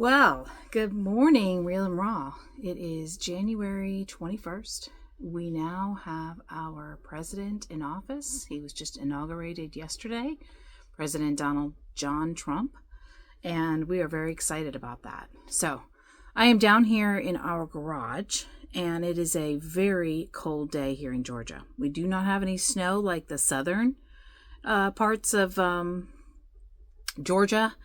Well, good morning, Real and Raw. It is January 21st. We now have our president in office. He was just inaugurated yesterday, President Donald John Trump, and we are very excited about that. So, I am down here in our garage, and it is a very cold day here in Georgia. We do not have any snow like the southern parts of Georgia.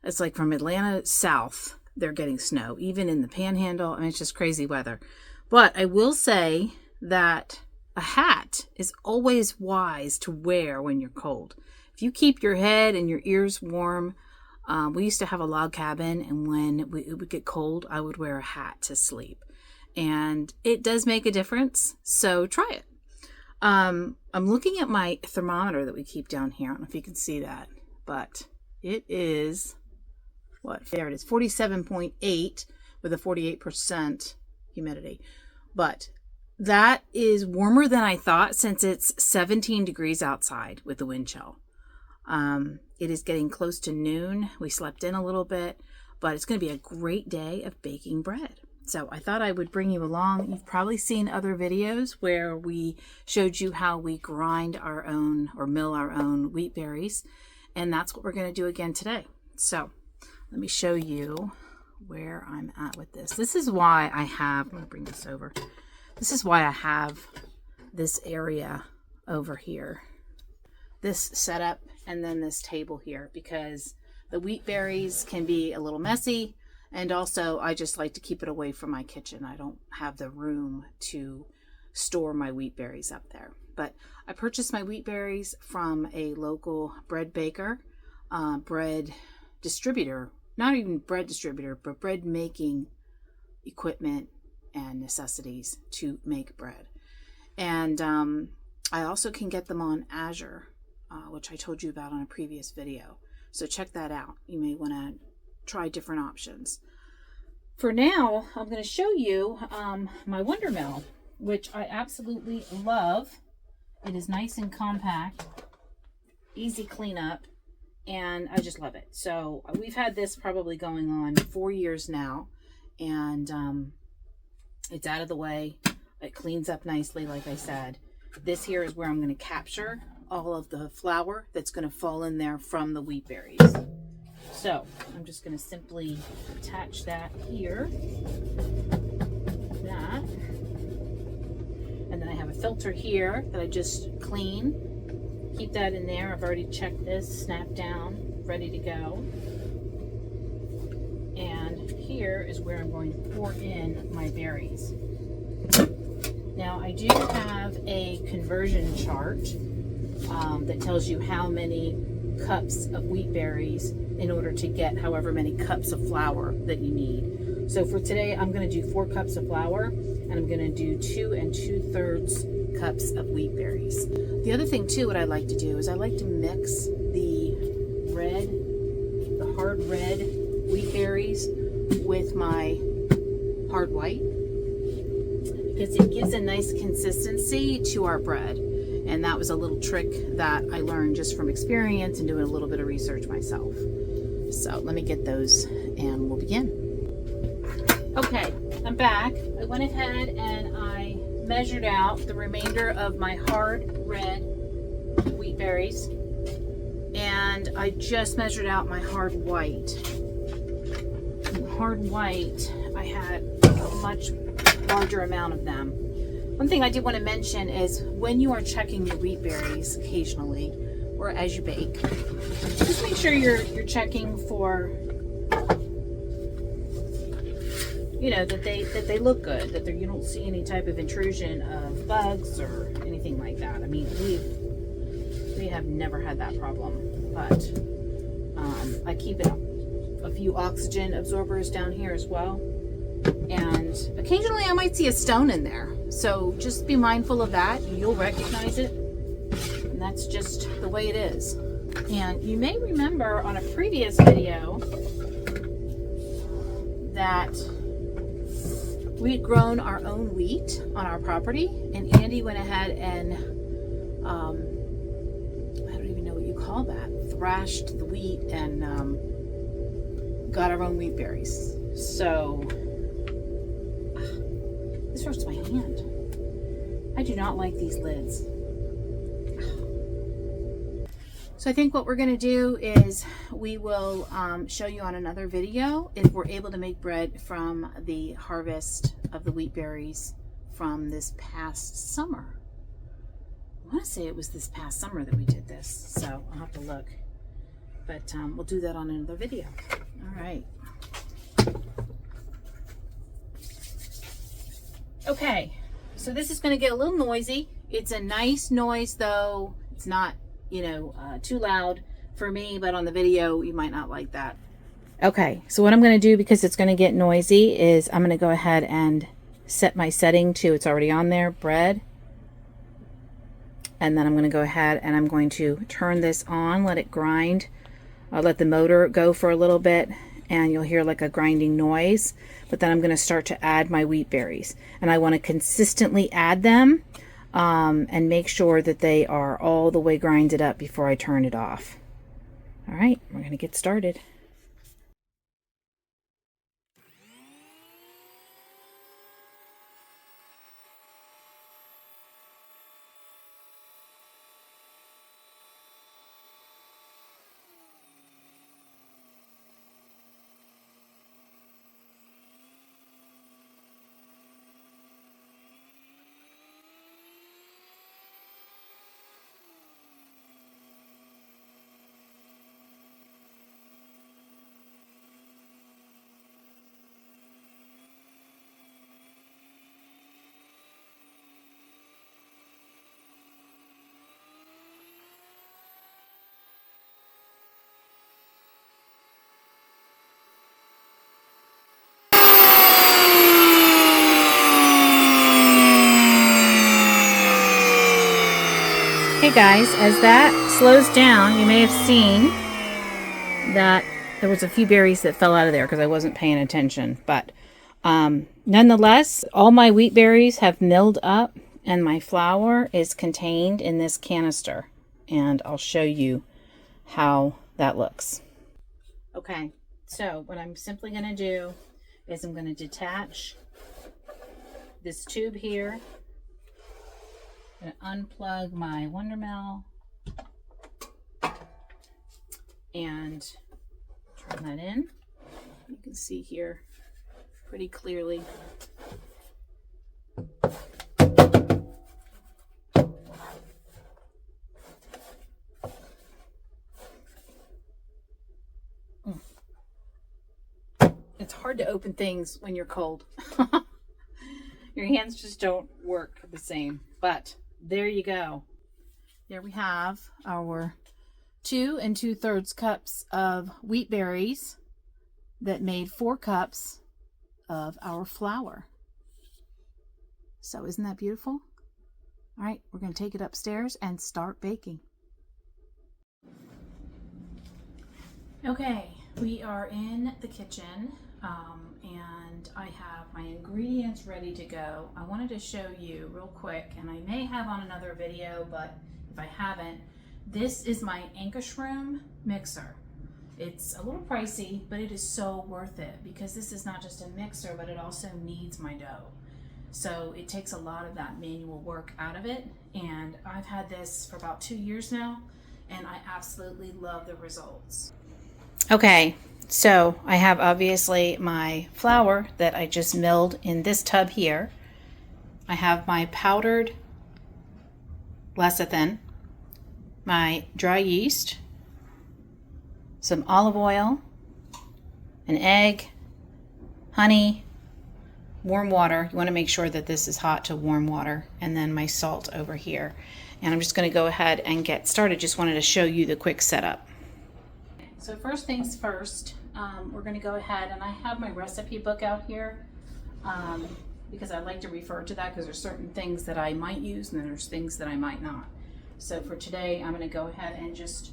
It's like from Atlanta south, they're getting snow, even in the panhandle. I mean, it's just crazy weather. But I will say that a hat is always wise to wear when you're cold. If you keep your head and your ears warm, we used to have a log cabin, and when it would get cold, I would wear a hat to sleep. And it does make a difference, so try it. I'm looking at my thermometer that we keep down here. I don't know if you can see that, but it is... there it is, 47.8 with a 48% humidity. But that is warmer than I thought, since it's 17 degrees outside with the wind chill. It is getting close to noon. We slept in a little bit, but it's going to be a great day of baking bread. So I thought I would bring you along. You've probably seen other videos where we showed you how we grind our own or mill our own wheat berries. And that's what we're going to do again today. So let me show you where I'm at with this. This is why I have, I'm going to bring this over. This is why I have this area over here, this setup, and then this table here, because the wheat berries can be a little messy. And also I just like to keep it away from my kitchen. I don't have the room to store my wheat berries up there. But I purchased my wheat berries from a local bread baker, bread distributor, not even bread distributor, but bread making equipment and necessities to make bread. And I also can get them on Azure, which I told you about on a previous video. So check that out. You may want to try different options. For now, I'm going to show you my Wonder Mill, which I absolutely love. It is nice and compact, easy cleanup, and I just love it. So we've had this probably going on 4 years now, and it's out of the way. It cleans up nicely, like I said. This here is where I'm going to capture all of the flour that's going to fall in there from the wheat berries. So I'm just going to simply attach that here, like that. And then I have a filter here that I just clean. Keep that in there. I've already checked this, snapped down, ready to go. And here is where I'm going to pour in my berries. Now I do have a conversion chart that tells you how many cups of wheat berries in order to get however many cups of flour that you need. So for today, I'm going to do 4 cups of flour, and I'm going to do 2 2/3 cups of wheat berries. The other thing too, what I like to do is I like to mix the hard red wheat berries with my hard white, because it gives a nice consistency to our bread. And that was a little trick that I learned just from experience and doing a little bit of research myself. So let me get those and we'll begin. Okay, I'm back. I went ahead and I measured out the remainder of my hard red wheat berries, and I just measured out my hard white. And the hard white, I had a much larger amount of them. One thing I did want to mention is when you are checking your wheat berries occasionally, or as you bake, just make sure you're checking for, you know, that they look good, that you don't see any type of intrusion of bugs or anything like that. I mean, we have never had that problem, but I keep a few oxygen absorbers down here as well. And occasionally I might see a stone in there. So just be mindful of that. You'll recognize it. And that's just the way it is. And you may remember on a previous video that we had grown our own wheat on our property. And Andy went ahead and, I don't even know what you call that, thrashed the wheat and got our own wheat berries. So this hurts my hand. I do not like these lids. So I think what we're going to do is we will show you on another video if we're able to make bread from the harvest of the wheat berries from this past summer. I want to say it was this past summer that we did this, so I'll have to look. But we'll do that on another video. All right. Okay, so this is going to get a little noisy. It's a nice noise though. It's not, you know, too loud for me, but on the video you might not like that. Okay, so what I'm going to do, because it's going to get noisy, is I'm going to go ahead and set my setting to, it's already on there, bread. And then I'm going to go ahead and I'm going to turn this on, let it grind. I'll let the motor go for a little bit and you'll hear like a grinding noise. But then I'm going to start to add my wheat berries. And I want to consistently add them and make sure that they are all the way grinded up before I turn it off. All right, we're going to get started. Hey guys, as that slows down, you may have seen that there was a few berries that fell out of there because I wasn't paying attention. But nonetheless, all my wheat berries have milled up and my flour is contained in this canister. And I'll show you how that looks. Okay, so what I'm simply going to do is I'm going to detach this tube here. I'm going to unplug my Wondermill and turn that in. You can see here pretty clearly. It's hard to open things when you're cold. Your hands just don't work the same, but there you go. There we have our 2 2/3 cups of wheat berries that made 4 cups of our flour. So isn't that beautiful? All right, we're going to take it upstairs and start baking. Okay, we are in the kitchen and I have my ingredients ready to go. I wanted to show you real quick, and I may have on another video, but if I haven't, this is my Ankershroom mixer. It's a little pricey, but it is so worth it because this is not just a mixer, but it also kneads my dough. So it takes a lot of that manual work out of it, and I've had this for about 2 years now, and I absolutely love the results. Okay, so I have obviously my flour that I just milled in this tub here. I have my powdered lecithin, my dry yeast, some olive oil, an egg, honey, warm water. You want to make sure that this is hot to warm water, and then my salt over here. And I'm just going to go ahead and get started. Just wanted to show you the quick setup. So first things first, we're going to go ahead, and I have my recipe book out here because I like to refer to that because there's certain things that I might use and then there's things that I might not. So for today, I'm going to go ahead and just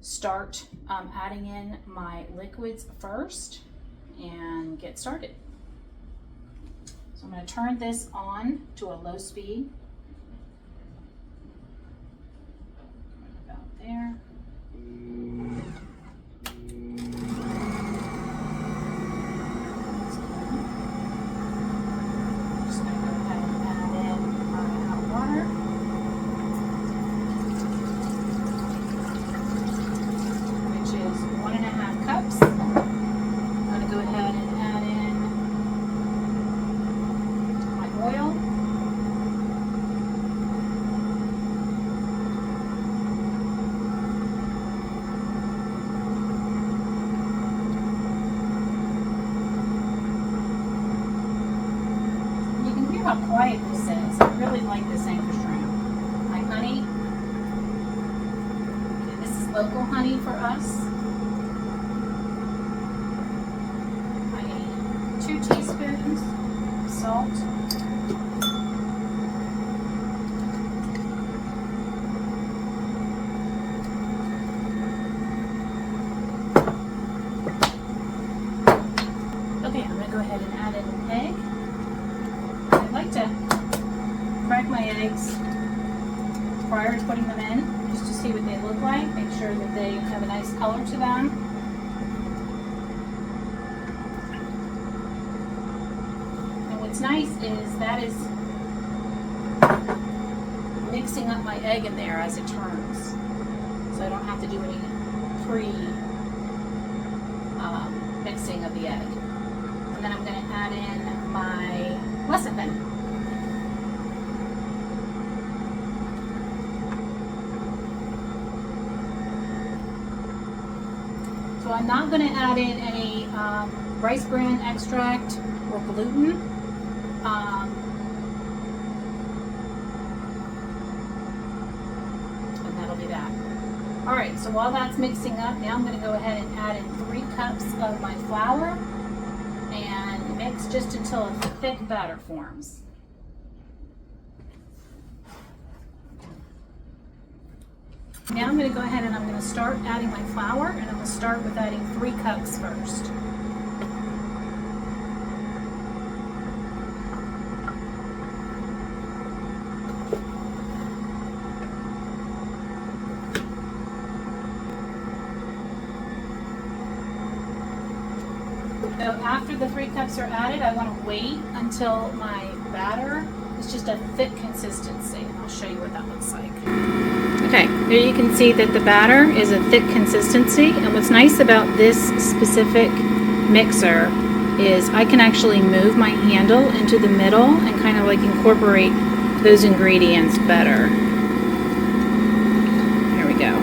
start adding in my liquids first and get started. So I'm going to turn this on to a low speed. About there. how quiet this is. I really like this anchor shrimp. My honey. Okay, this is local honey for us. I need 2 teaspoons of salt. Okay, I'm going to go ahead and add in an egg. I like to crack my eggs prior to putting them in, just to see what they look like. Make sure that they have a nice color to them. And what's nice is that is mixing up my egg in there as it turns. So I don't have to do any pre-mixing of the egg. And then I'm going to add in my lecithin. So I'm not going to add in any rice bran extract or gluten. And that'll be that. Alright, so while that's mixing up, now I'm going to go ahead and add in 3 cups of my flour and mix just until a thick batter forms. Now I'm going to go ahead and I'm going to start adding my flour, and I'm going to start with adding 3 cups first. So after the 3 cups are added, I want to wait until my batter is just a thick consistency, and I'll show you what that looks like. Okay, here you can see that the batter is a thick consistency, and what's nice about this specific mixer is I can actually move my handle into the middle and kind of like incorporate those ingredients better. There we go.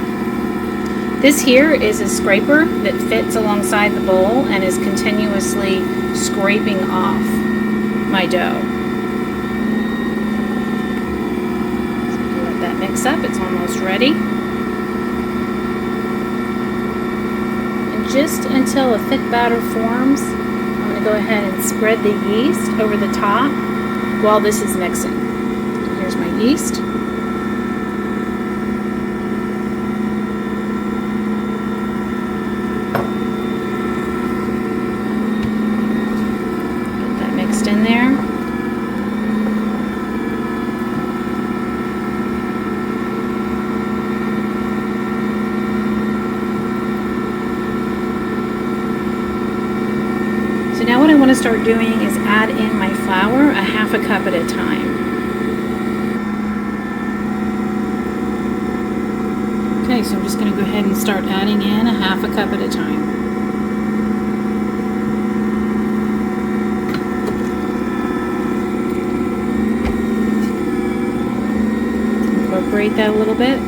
This here is a scraper that fits alongside the bowl and is continuously scraping off my dough. Mix up, it's almost ready. And just until a thick batter forms, I'm going to go ahead and spread the yeast over the top while this is mixing. Here's my yeast. Get that mixed in there. So now what I want to start doing is add in my flour 1/2 cup at a time. Okay, so I'm just going to go ahead and start adding in 1/2 cup at a time. Incorporate that a little bit.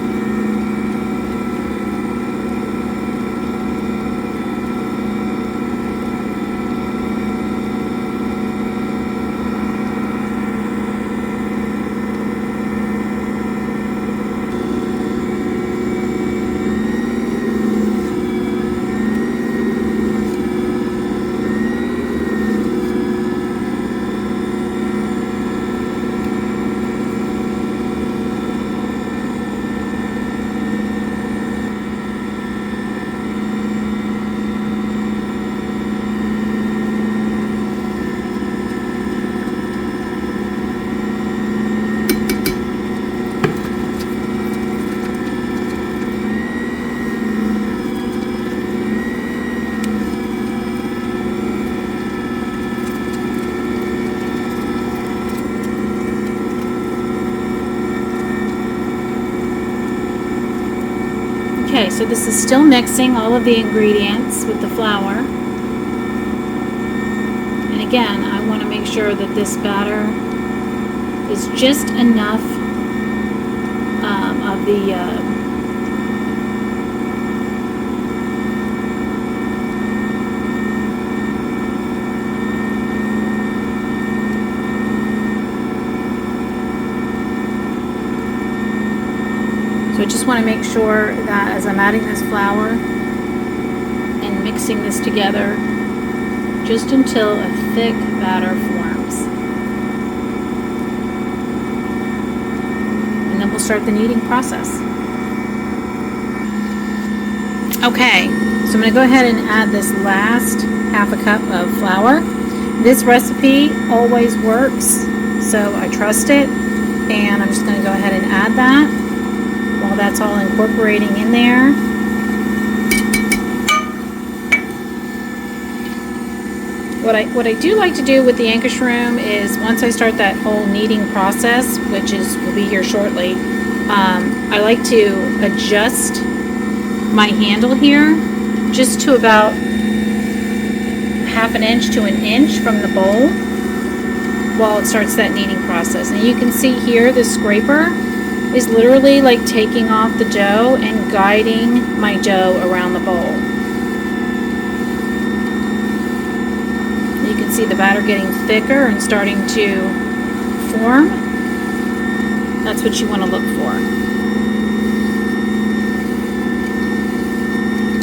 Okay, so this is still mixing all of the ingredients with the flour. And again, I want to make sure that this batter is just enough of the I just want to make sure that as I'm adding this flour and mixing this together, just until a thick batter forms. And then we'll start the kneading process. Okay, so I'm going to go ahead and add this last half a cup of flour. This recipe always works, so I trust it. And I'm just going to go ahead and add that while that's all incorporating in there. What I do like to do with the Ankestroom is once I start that whole kneading process, which will be here shortly, I like to adjust my handle here just to about half an inch to an inch from the bowl while it starts that kneading process. And you can see here the scraper is literally like taking off the dough and guiding my dough around the bowl. You can see the batter getting thicker and starting to form. That's what you want to look for.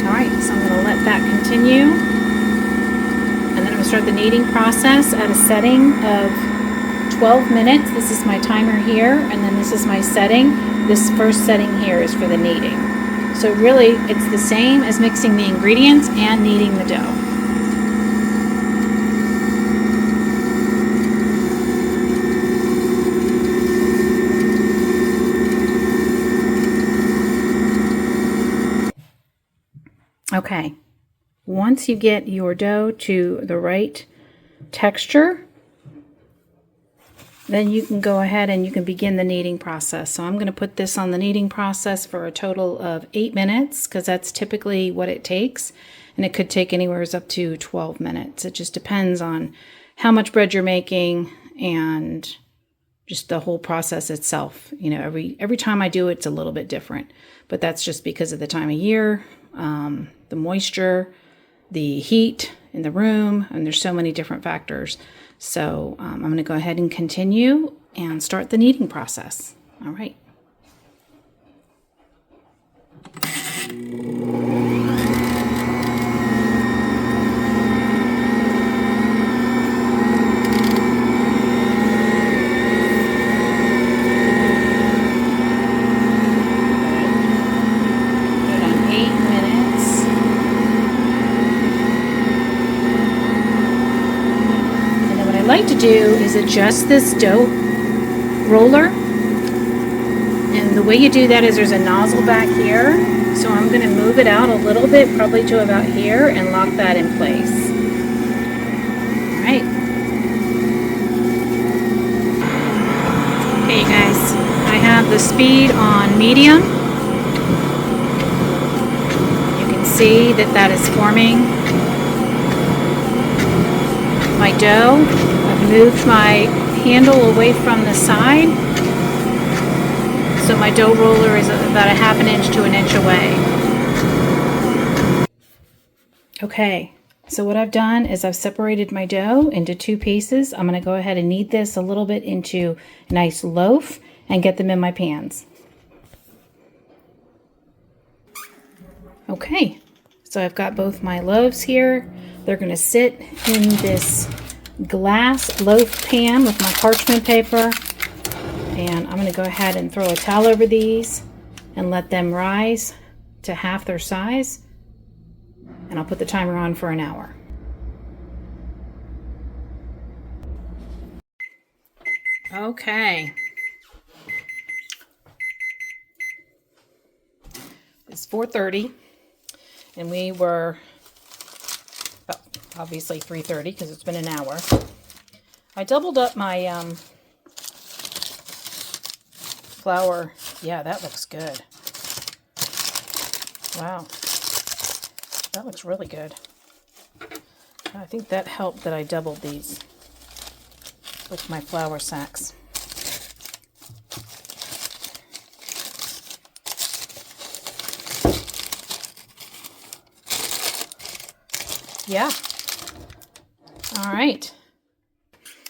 Alright, so I'm going to let that continue. And then I'm going to start the kneading process at a setting of 12 minutes. This is my timer here, and then this is my setting. This first setting here is for the kneading. So really, it's the same as mixing the ingredients and kneading the dough. Okay, once you get your dough to the right texture, then you can go ahead and you can begin the kneading process. So I'm going to put this on the kneading process for a total of 8 minutes because that's typically what it takes. And it could take anywhere up to 12 minutes. It just depends on how much bread you're making and just the whole process itself. You know, every time I do it, it's a little bit different. But that's just because of the time of year, the moisture, the heat in the room, and there's so many different factors. So I'm going to go ahead and continue and start the kneading process. All right. Do is adjust this dough roller, and the way you do that is there's a nozzle back here, so I'm going to move it out a little bit, probably to about here, and lock that in place. Alright. Okay guys, I have the speed on medium. You can see that that is forming my dough. Moved my handle away from the side, so my dough roller is about a half an inch to an inch away. Okay, so what I've done is I've separated my dough into 2 pieces. I'm going to go ahead and knead this a little bit into a nice loaf and get them in my pans. Okay, so I've got both my loaves here. They're going to sit in this glass loaf pan with my parchment paper, and I'm going to go ahead and throw a towel over these and let them rise to half their size, and I'll put the timer on for an hour. Okay, it's 4:30 and we were obviously 3:30 because it's been an hour. I doubled up my flour. Yeah, that looks good. Wow, that looks really good. I think that helped that I doubled these with my flour sacks. Yeah. All right.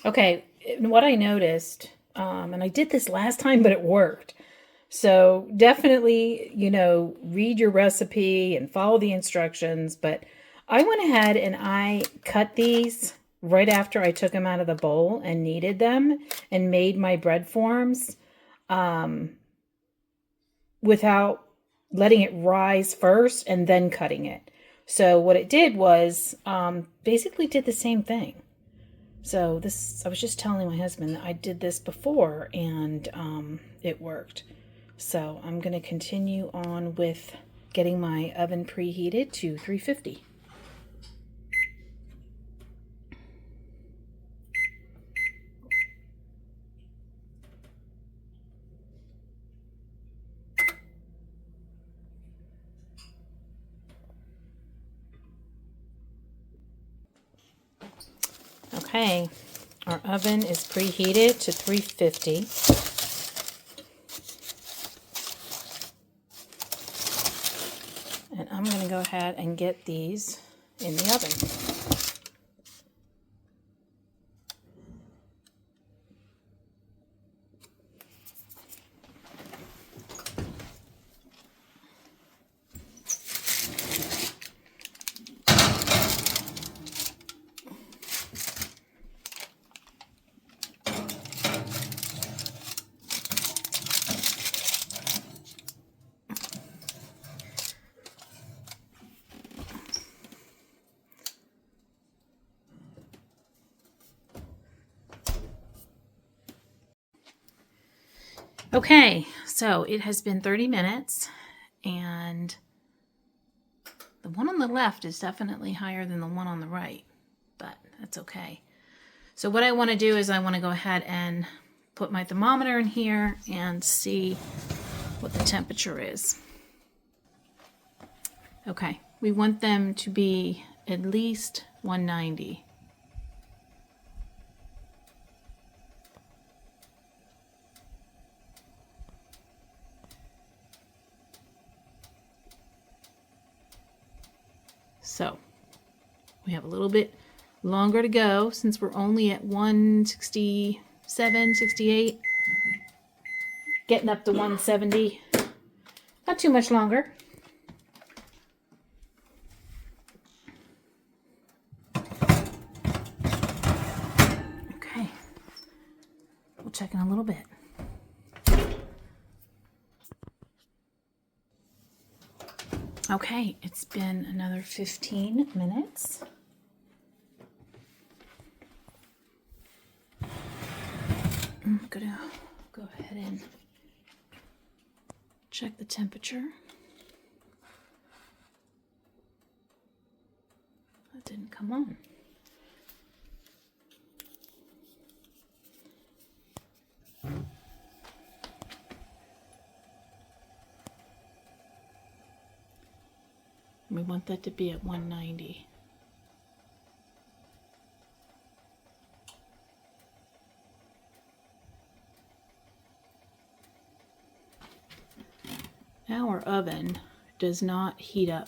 Okay, what I noticed, and I did this last time, but it worked. So definitely, read your recipe and follow the instructions. But I went ahead and I cut these right after I took them out of the bowl and kneaded them and made my bread forms without letting it rise first and then cutting it. So what it did was basically did the same thing. So I was just telling my husband that I did this before and it worked. So I'm going to continue on with getting my oven preheated to 350. Okay, our oven is preheated to 350. And I'm going to go ahead and get these in the oven. Okay, so it has been 30 minutes and the one on the left is definitely higher than the one on the right, but that's okay. So what I want to do is I want to go ahead and put my thermometer in here and see what the temperature is. Okay, we want them to be at least 190. So we have a little bit longer to go since we're only at 167, 68, getting up to 170. Not too much longer. Okay, we'll check in a little bit. Okay, it's been another 15 minutes. I'm gonna go ahead and check the temperature. That didn't come on. We want that to be at 190. Our oven does not heat up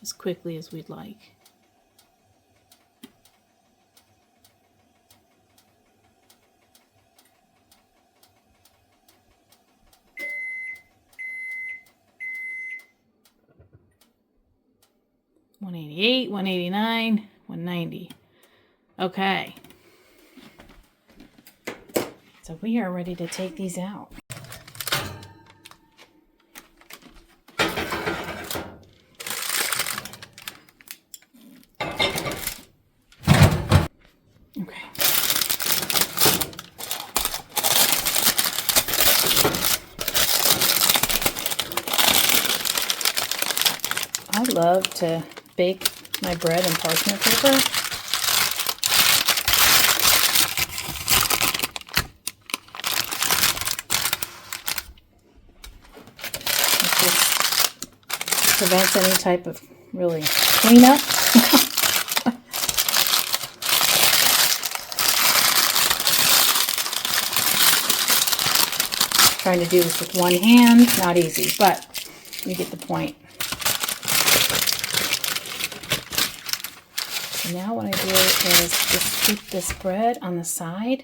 as quickly as we'd like. $188, $189, $190. Okay. So we are ready to take these out. Okay. I love to bake my bread in parchment paper. It just prevents any type of really cleanup. Trying to do this with one hand, not easy, but you get the point. Now what I do is just scoop this bread on the side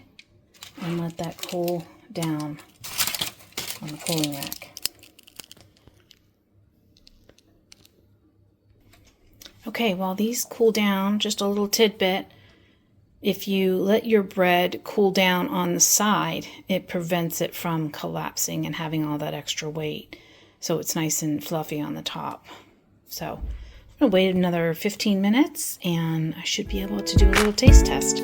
and let that cool down on the cooling rack. Okay, while these cool down, just a little tidbit, if you let your bread cool down on the side, it prevents it from collapsing and having all that extra weight. So it's nice and fluffy on the top. So I'm going to wait another 15 minutes and I should be able to do a little taste test.